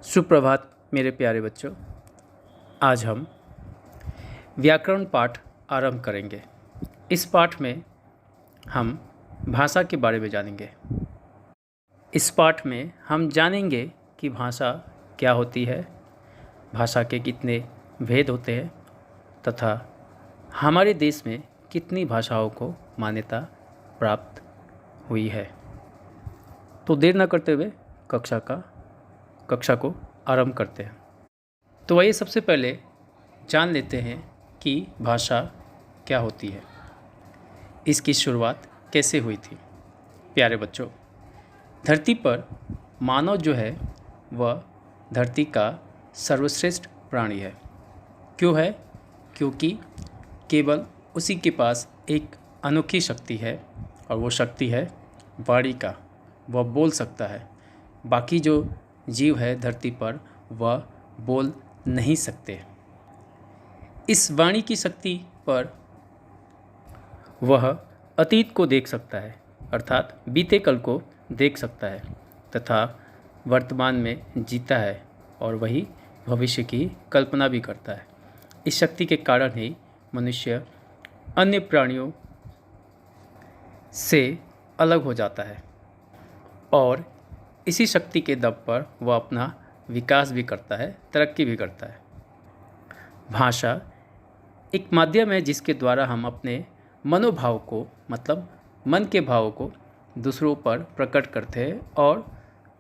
सुप्रभात मेरे प्यारे बच्चों। आज हम व्याकरण पाठ आरंभ करेंगे। इस पाठ में हम भाषा के बारे में जानेंगे। इस पाठ में हम जानेंगे कि भाषा क्या होती है, भाषा के कितने भेद होते हैं तथा हमारे देश में कितनी भाषाओं को मान्यता प्राप्त हुई है। तो देर न करते हुए कक्षा को आरंभ करते हैं। तो आइए सबसे पहले जान लेते हैं कि भाषा क्या होती है, इसकी शुरुआत कैसे हुई थी। प्यारे बच्चों, धरती पर मानव जो है वह धरती का सर्वश्रेष्ठ प्राणी है। क्यों है? क्योंकि केवल उसी के पास एक अनोखी शक्ति है और वो शक्ति है वाणी का। वह बोल सकता है। बाकी जो जीव है धरती पर वह बोल नहीं सकते। इस वाणी की शक्ति पर वह अतीत को देख सकता है, अर्थात बीते कल को देख सकता है तथा वर्तमान में जीता है और वही भविष्य की कल्पना भी करता है। इस शक्ति के कारण ही मनुष्य अन्य प्राणियों से अलग हो जाता है और इसी शक्ति के दम पर वह अपना विकास भी करता है, तरक्की भी करता है। भाषा एक माध्यम है जिसके द्वारा हम अपने मनोभाव को, मतलब मन के भावों को दूसरों पर प्रकट करते हैं और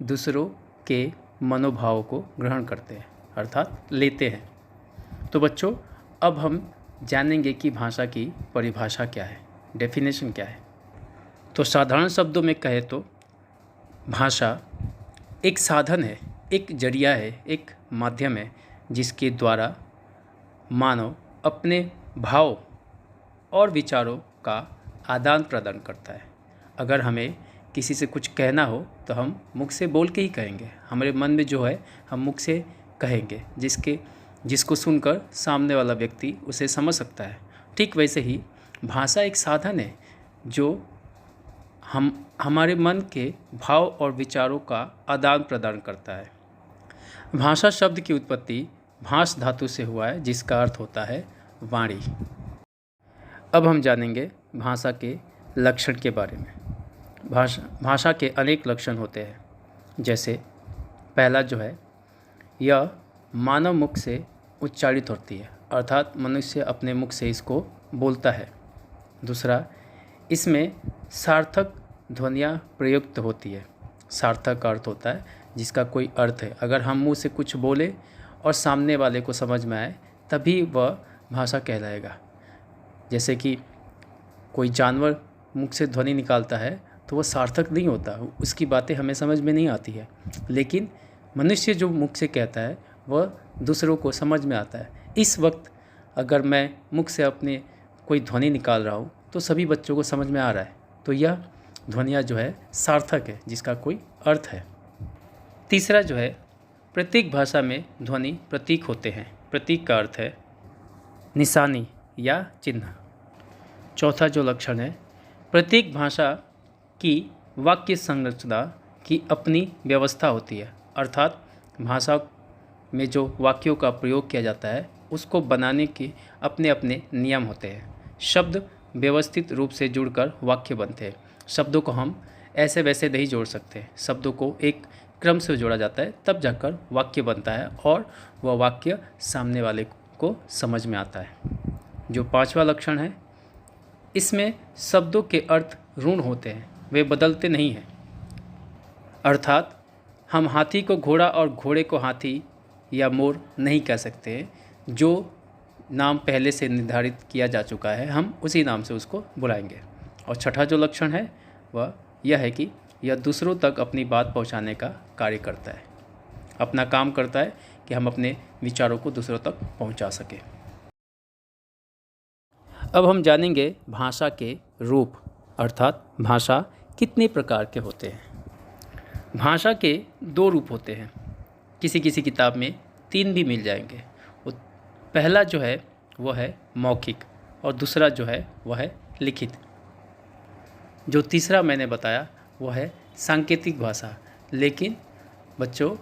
दूसरों के मनोभावों को ग्रहण करते हैं, अर्थात लेते हैं। तो बच्चों, अब हम जानेंगे कि भाषा की परिभाषा क्या है, डेफिनेशन क्या है। तो साधारण शब्दों में कहे तो भाषा एक साधन है, एक जरिया है, एक माध्यम है जिसके द्वारा मानव अपने भाव और विचारों का आदान प्रदान करता है। अगर हमें किसी से कुछ कहना हो तो हम मुख से बोल के ही कहेंगे। हमारे मन में जो है हम मुख से कहेंगे, जिसको सुनकर सामने वाला व्यक्ति उसे समझ सकता है। ठीक वैसे ही भाषा एक साधन है जो हमारे मन के भाव और विचारों का आदान प्रदान करता है। भाषा शब्द की उत्पत्ति भाष धातु से हुआ है जिसका अर्थ होता है वाणी। अब हम जानेंगे भाषा के लक्षण के बारे में। भाषा के अनेक लक्षण होते हैं। जैसे पहला जो है, यह मानव मुख से उच्चारित होती है, अर्थात मनुष्य अपने मुख से इसको बोलता है। दूसरा, इसमें सार्थक ध्वनियाँ प्रयुक्त होती है। सार्थक का अर्थ होता है जिसका कोई अर्थ है। अगर हम मुंह से कुछ बोले और सामने वाले को समझ में आए तभी वह भाषा कहलाएगा। जैसे कि कोई जानवर मुख से ध्वनि निकालता है तो वह सार्थक नहीं होता, उसकी बातें हमें समझ में नहीं आती है। लेकिन मनुष्य जो मुख से कहता है वह दूसरों को समझ में आता है। इस वक्त अगर मैं मुख से अपने कोई ध्वनि निकाल रहा हूँ तो सभी बच्चों को समझ में आ रहा है, तो यह ध्वनियाँ जो है सार्थक है, जिसका कोई अर्थ है। तीसरा जो है, प्रत्येक भाषा में ध्वनि प्रतीक होते हैं। प्रतीक का अर्थ है निशानी या चिन्ह। चौथा जो लक्षण है, प्रत्येक भाषा की वाक्य संरचना की अपनी व्यवस्था होती है, अर्थात भाषा में जो वाक्यों का प्रयोग किया जाता है उसको बनाने के अपने अपने नियम होते हैं। शब्द व्यवस्थित रूप से जुड़कर वाक्य बनते हैं। शब्दों को हम ऐसे वैसे नहीं जोड़ सकते। शब्दों को एक क्रम से जोड़ा जाता है, तब जाकर वाक्य बनता है और वह वाक्य सामने वाले को समझ में आता है। जो पांचवा लक्षण है, इसमें शब्दों के अर्थ ऋण होते हैं, वे बदलते नहीं हैं। अर्थात हम हाथी को घोड़ा और घोड़े को हाथी या मोर नहीं कह सकते। जो नाम पहले से निर्धारित किया जा चुका है हम उसी नाम से उसको बुलाएंगे। और छठा जो लक्षण है वह यह है कि यह दूसरों तक अपनी बात पहुंचाने का कार्य करता है, अपना काम करता है कि हम अपने विचारों को दूसरों तक पहुंचा सकें। अब हम जानेंगे भाषा के रूप, अर्थात भाषा कितने प्रकार के होते हैं। भाषा के दो रूप होते हैं, किसी किसी किताब में 3 भी मिल जाएंगे। पहला जो है वह है मौखिक और दूसरा जो है वह है लिखित। जो तीसरा मैंने बताया वह है सांकेतिक भाषा। लेकिन बच्चों,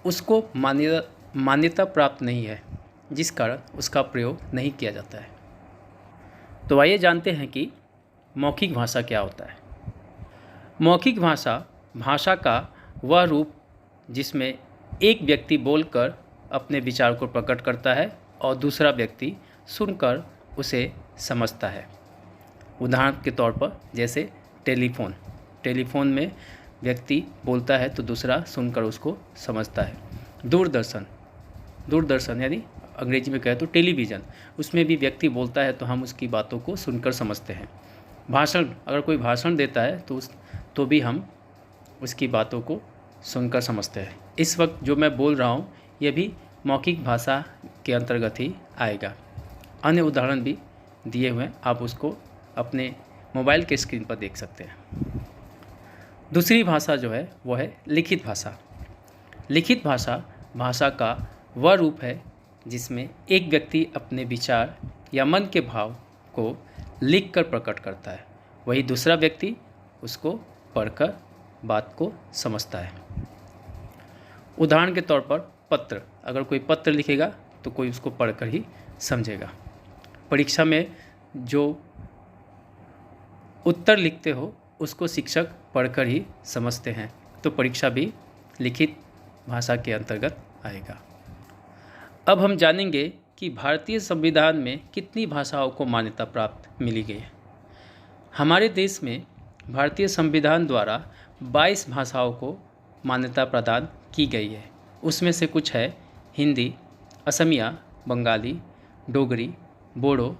उसको मान्यता प्राप्त नहीं है, जिस कारण उसका प्रयोग नहीं किया जाता है। तो आइए जानते हैं कि मौखिक भाषा क्या होता है। मौखिक भाषा भाषा का वह रूप जिसमें एक व्यक्ति बोलकर अपने विचार को प्रकट करता है और दूसरा व्यक्ति सुनकर उसे समझता है। उदाहरण के तौर पर जैसे टेलीफोन में व्यक्ति बोलता है तो दूसरा सुनकर उसको समझता है। दूरदर्शन यानी अंग्रेजी में कहे तो टेलीविज़न, उसमें भी व्यक्ति बोलता है तो हम उसकी बातों को सुनकर समझते हैं। अगर कोई भाषण देता है तो भी हम उसकी बातों को सुनकर समझते हैं। इस वक्त जो मैं बोल रहा हूँ ये भी मौखिक भाषा के अंतर्गत ही आएगा। अन्य उदाहरण भी दिए हुए हैं, आप उसको अपने मोबाइल के स्क्रीन पर देख सकते हैं। दूसरी भाषा जो है वो है लिखित भाषा। लिखित भाषा भाषा का वह रूप है जिसमें एक व्यक्ति अपने विचार या मन के भाव को लिखकर प्रकट करता है, वही दूसरा व्यक्ति उसको पढ़कर बात को समझता है। उदाहरण के तौर पर पत्र, अगर कोई पत्र लिखेगा तो कोई उसको पढ़कर ही समझेगा। परीक्षा में जो उत्तर लिखते हो उसको शिक्षक पढ़कर ही समझते हैं, तो परीक्षा भी लिखित भाषा के अंतर्गत आएगा। अब हम जानेंगे कि भारतीय संविधान में कितनी भाषाओं को मान्यता प्राप्त मिली गई है। हमारे देश में भारतीय संविधान द्वारा 22 भाषाओं को मान्यता प्रदान की गई है। उसमें से कुछ है हिंदी, असमिया, बंगाली, डोगरी, बोडो,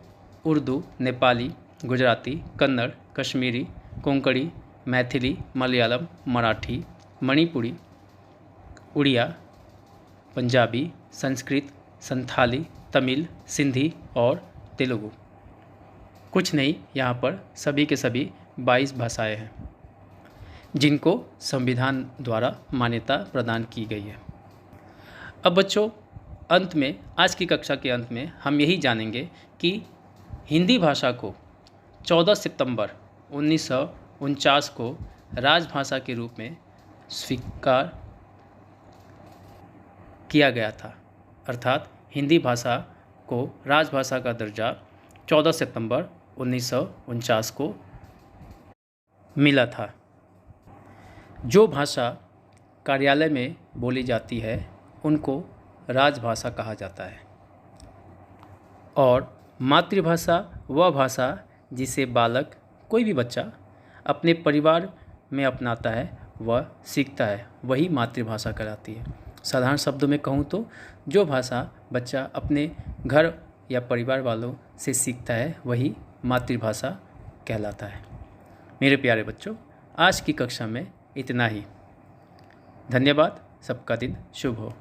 उर्दू, नेपाली, गुजराती, कन्नड़, कश्मीरी, कोंकणी, मैथिली, मलयालम, मराठी, मणिपुरी, उड़िया, पंजाबी, संस्कृत, संथाली, तमिल, सिंधी और तेलुगु। कुछ नहीं, यहाँ पर सभी के सभी 22 भाषाएं हैं जिनको संविधान द्वारा मान्यता प्रदान की गई है। अब बच्चों, अंत में आज की कक्षा के अंत में हम यही जानेंगे कि हिंदी भाषा को 14 सितंबर 1949 को राजभाषा के रूप में स्वीकार किया गया था, अर्थात हिंदी भाषा को राजभाषा का दर्जा 14 सितंबर 1949 को मिला था। जो भाषा कार्यालय में बोली जाती है उनको राजभाषा कहा जाता है, और मातृभाषा वह भाषा जिसे बालक, कोई भी बच्चा अपने परिवार में अपनाता है, वह सीखता है, वही मातृभाषा कहलाती है। साधारण शब्दों में कहूँ तो जो भाषा बच्चा अपने घर या परिवार वालों से सीखता है वही मातृभाषा कहलाता है। मेरे प्यारे बच्चों, आज की कक्षा में इतना ही। धन्यवाद। सबका दिन शुभ हो।